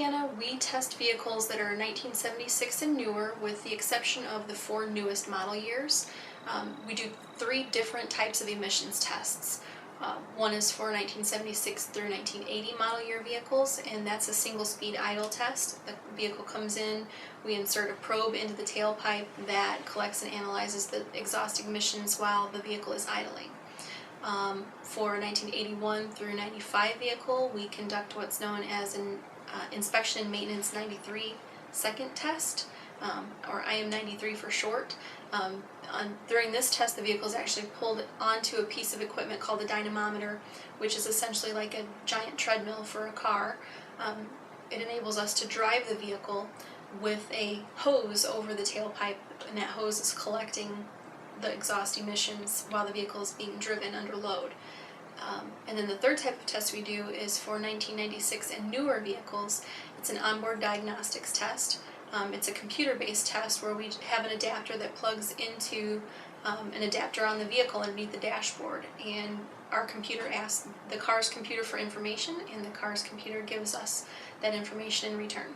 Indiana, we test vehicles that are 1976 and newer, with the exception of the 4 newest model years. We do 3 different types of emissions tests. One is for 1976 through 1980 model year vehicles, and that's a single speed idle test. The vehicle comes in, we insert a probe into the tailpipe that collects and analyzes the exhaust emissions while the vehicle is idling. For 1981 through 95 vehicle, we conduct what's known as an Inspection and Maintenance 93 second test, or IM93 for short. During this test, the vehicle is actually pulled onto a piece of equipment called a dynamometer, which is essentially like a giant treadmill for a car. It enables us to drive the vehicle with a hose over the tailpipe, and that hose is collecting the exhaust emissions while the vehicle is being driven under load. And then the third type of test we do is for 1996 and newer vehicles. It's an onboard diagnostics test. It's a computer-based test where we have an adapter that plugs into an adapter on the vehicle underneath the dashboard, and our computer asks the car's computer for information, and the car's computer gives us that information in return.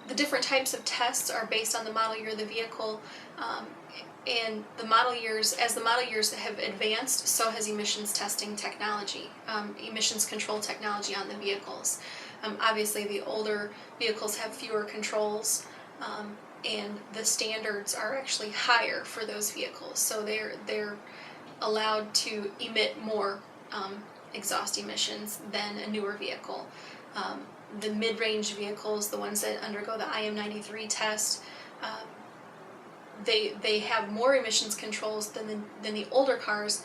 The different types of tests are based on the model year of the vehicle, and the model years, as the model years have advanced, so has emissions testing technology, emissions control technology on the vehicles. Obviously, the older vehicles have fewer controls, and the standards are actually higher for those vehicles, so they're allowed to emit more exhaust emissions than a newer vehicle. The mid-range vehicles, the ones that undergo the IM93 test, they have more emissions controls than the older cars,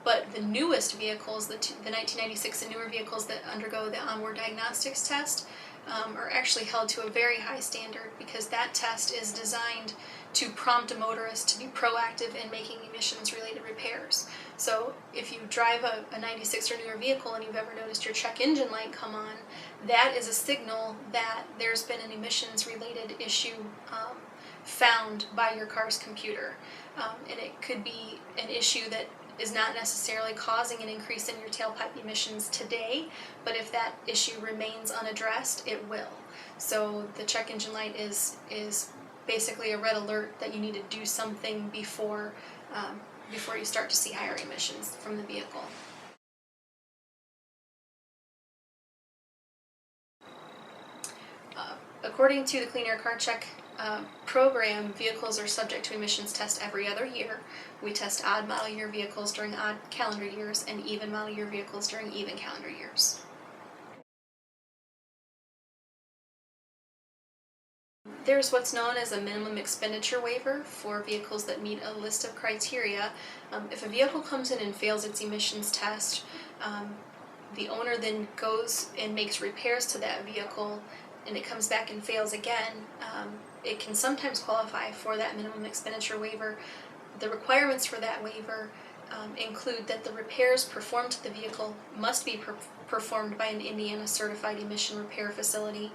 but the newest vehicles, the 1996 and newer vehicles that undergo the onboard diagnostics test, are actually held to a very high standard, because that test is designed to prompt a motorist to be proactive in making emissions-related repairs. So if you drive a 96 or newer vehicle and you've ever noticed your check engine light come on, that is a signal that there's been an emissions-related issue found by your car's computer. And it could be an issue that is not necessarily causing an increase in your tailpipe emissions today, but if that issue remains unaddressed, it will. So the check engine light is basically a red alert that you need to do something before you start to see higher emissions from the vehicle. According to the Clean Air Car Check program, vehicles are subject to emissions test every other year. We test odd model year vehicles during odd calendar years and even model year vehicles during even calendar years. There's what's known as a minimum expenditure waiver for vehicles that meet a list of criteria. If a vehicle comes in and fails its emissions test, the owner then goes and makes repairs to that vehicle, and it comes back and fails again, it can sometimes qualify for that minimum expenditure waiver. The requirements for that waiver include that the repairs performed to the vehicle must be performed by an Indiana certified emission repair facility.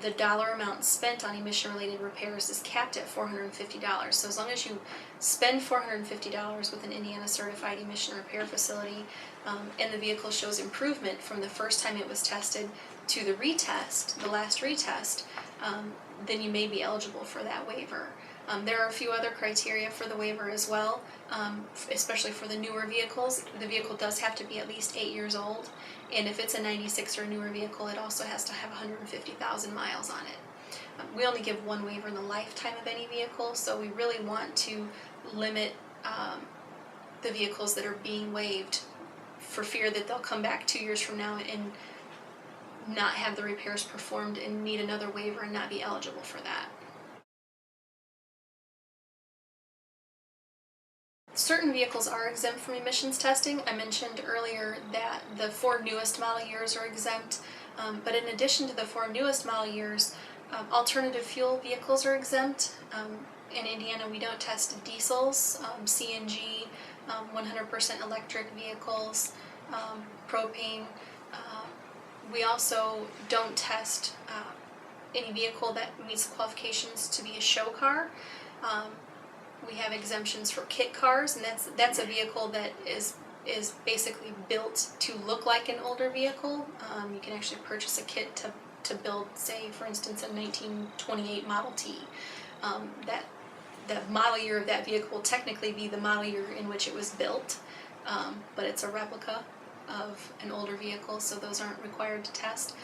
The dollar amount spent on emission-related repairs is capped at $450. So as long as you spend $450 with an Indiana certified emission repair facility, and the vehicle shows improvement from the first time it was tested to the retest, the last retest, then you may be eligible for that waiver. There are a few other criteria for the waiver as well, especially for the newer vehicles. The vehicle does have to be at least 8 years old, and if it's a 96 or newer vehicle, it also has to have 150,000 miles on it. We only give one waiver in the lifetime of any vehicle, so we really want to limit the vehicles that are being waived for fear that they'll come back 2 years from now and not have the repairs performed and need another waiver and not be eligible for that. Certain vehicles are exempt from emissions testing. I mentioned earlier that the 4 newest model years are exempt, but in addition to the 4 newest model years, alternative fuel vehicles are exempt. In Indiana, we don't test diesels, CNG, 100% electric vehicles, propane. We also don't test any vehicle that meets the qualifications to be a show car. We have exemptions for kit cars, and that's a vehicle that is is basically built to look like an older vehicle. You can actually purchase a kit to build, say, for instance, a 1928 Model T. That the model year of that vehicle will technically be the model year in which it was built, but it's a replica of an older vehicle, so those aren't required to test.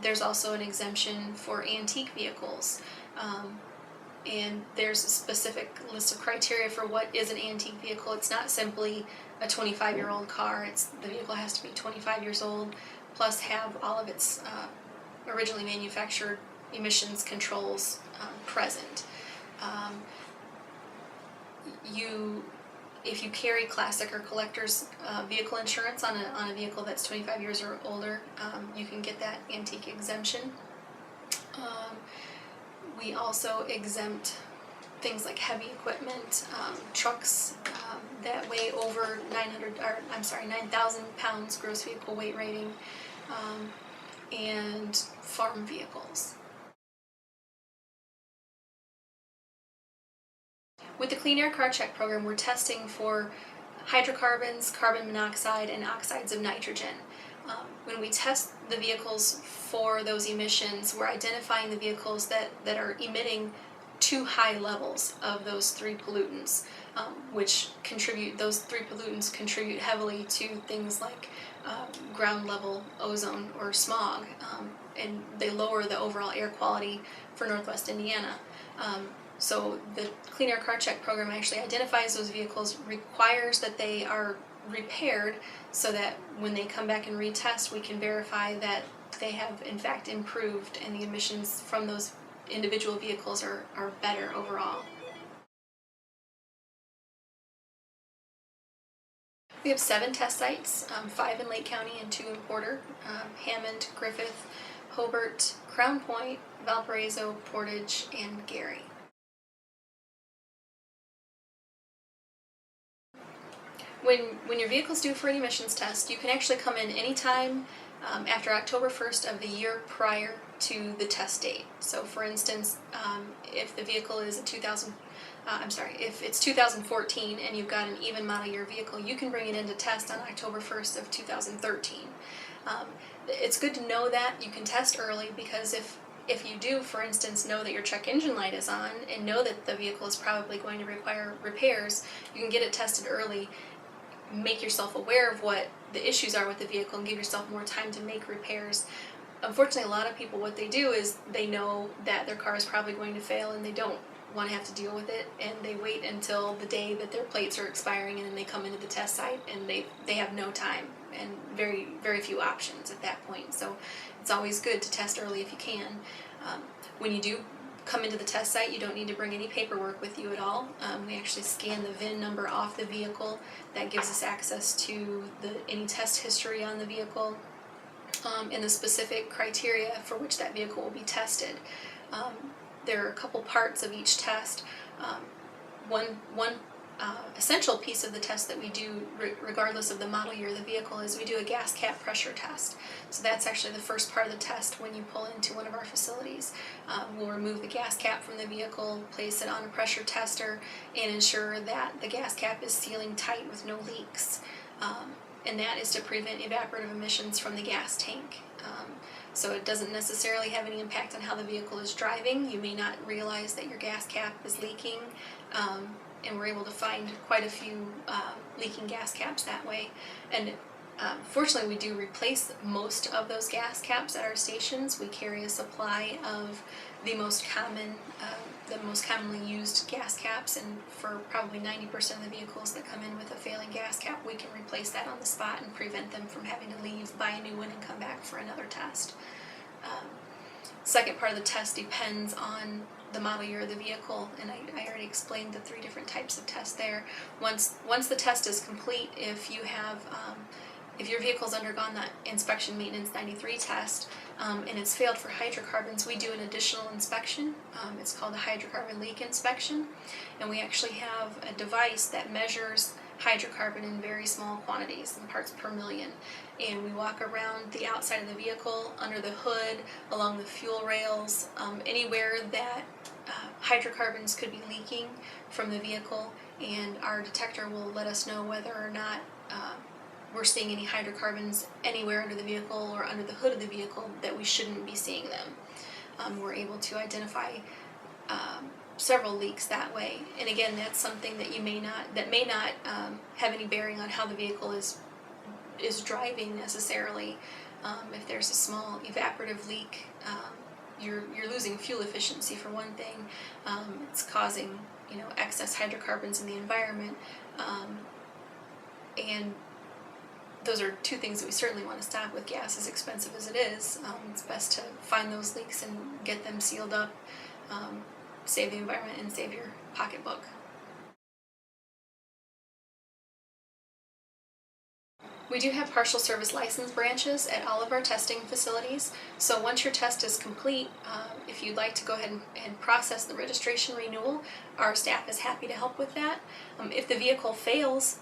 There's also an exemption for antique vehicles, and there's a specific list of criteria for what is an antique vehicle. It's not simply a 25-year-old car. The vehicle has to be 25 years old, plus have all of its originally manufactured emissions controls present. If you carry classic or collector's vehicle insurance on a vehicle that's 25 years or older, you can get that antique exemption. We also exempt things like heavy equipment, trucks that weigh over 9,000 pounds gross vehicle weight rating, and farm vehicles. With the Clean Air Car Check program, we're testing for hydrocarbons, carbon monoxide, and oxides of nitrogen. When we test the vehicles for those emissions, we're identifying the vehicles that are emitting too high levels of those three pollutants, those three pollutants contribute heavily to things like ground level ozone or smog, and they lower the overall air quality for Northwest Indiana. So the Clean Air Car Check program actually identifies those vehicles, requires that they are repaired so that when they come back and retest, we can verify that they have in fact improved and the emissions from those individual vehicles are better overall. We have 7 test sites, 5 in Lake County and 2 in Porter, Hammond, Griffith, Hobart, Crown Point, Valparaiso, Portage, and Gary. When your vehicle's due for an emissions test, you can actually come in anytime after October 1st of the year prior to the test date. So for instance, if the vehicle is if it's 2014 and you've got an even model year vehicle, you can bring it in to test on October 1st of 2013. It's good to know that you can test early, because if you do, for instance, know that your check engine light is on and know that the vehicle is probably going to require repairs, you can get it tested early, make yourself aware of what the issues are with the vehicle, and give yourself more time to make repairs. Unfortunately, a lot of people, what they do is they know that their car is probably going to fail and they don't want to have to deal with it, and they wait until the day that their plates are expiring, and then they come into the test site and they have no time and very, very few options at that point. So it's always good to test early if you can. When you do come into the test site, you don't need to bring any paperwork with you at all. We actually scan the VIN number off the vehicle. That gives us access to any test history on the vehicle, and the specific criteria for which that vehicle will be tested. There are a couple parts of each test. One essential piece of the test that we do, regardless of the model year of the vehicle, is we do a gas cap pressure test. So that's actually the first part of the test when you pull into one of our facilities. We'll remove the gas cap from the vehicle, place it on a pressure tester, and ensure that the gas cap is sealing tight with no leaks. And that is to prevent evaporative emissions from the gas tank. So it doesn't necessarily have any impact on how the vehicle is driving. You may not realize that your gas cap is leaking, and we're able to find quite a few leaking gas caps that way. And fortunately, we do replace most of those gas caps at our stations. We carry a supply of the most commonly used gas caps, and for probably 90% of the vehicles that come in with a failing gas cap, we can replace that on the spot and prevent them from having to leave, buy a new one, and come back for another test. Second part of the test depends on the model year of the vehicle, and I already explained the 3 different types of tests there. Once the test is complete, if your vehicle's undergone that inspection maintenance 93 test, and it's failed for hydrocarbons, we do an additional inspection. It's called a hydrocarbon leak inspection, and we actually have a device that measures hydrocarbon in very small quantities, in parts per million. And we walk around the outside of the vehicle, under the hood, along the fuel rails, anywhere that hydrocarbons could be leaking from the vehicle, and our detector will let us know whether or not we're seeing any hydrocarbons anywhere under the vehicle or under the hood of the vehicle that we shouldn't be seeing them. We're able to identify several leaks that way. And again, that's something that may not have any bearing on how the vehicle is driving necessarily. If there's a small evaporative leak, you're losing fuel efficiency for one thing. It's causing excess hydrocarbons in the environment, and those are two things that we certainly want to stop with gas, as expensive as it is. It's best to find those leaks and get them sealed up, save the environment, and save your pocketbook. We do have partial service license branches at all of our testing facilities. So once your test is complete, if you'd like to go ahead and process the registration renewal, our staff is happy to help with that. If the vehicle fails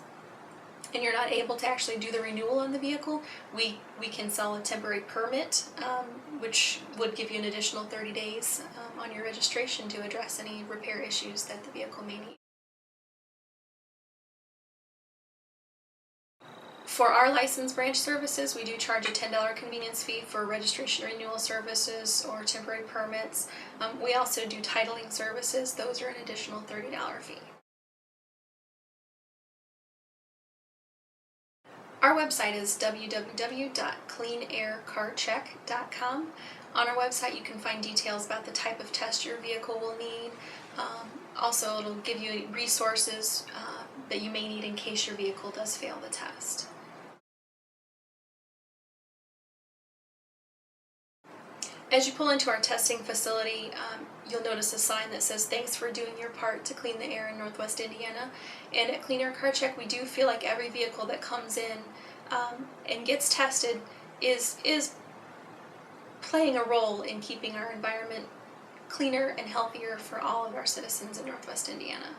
and you're not able to actually do the renewal on the vehicle, we can sell a temporary permit, which would give you an additional 30 days on your registration to address any repair issues that the vehicle may need. For our licensed branch services, we do charge a $10 convenience fee for registration renewal services or temporary permits. We also do titling services. Those are an additional $30 fee. Our website is www.cleanaircarcheck.com. On our website, you can find details about the type of test your vehicle will need. Also, it'll give you resources that you may need in case your vehicle does fail the test. As you pull into our testing facility, you'll notice a sign that says, "Thanks for doing your part to clean the air in Northwest Indiana." And at Clean Air Car Check, we do feel like every vehicle that comes in and gets tested is playing a role in keeping our environment cleaner and healthier for all of our citizens in Northwest Indiana.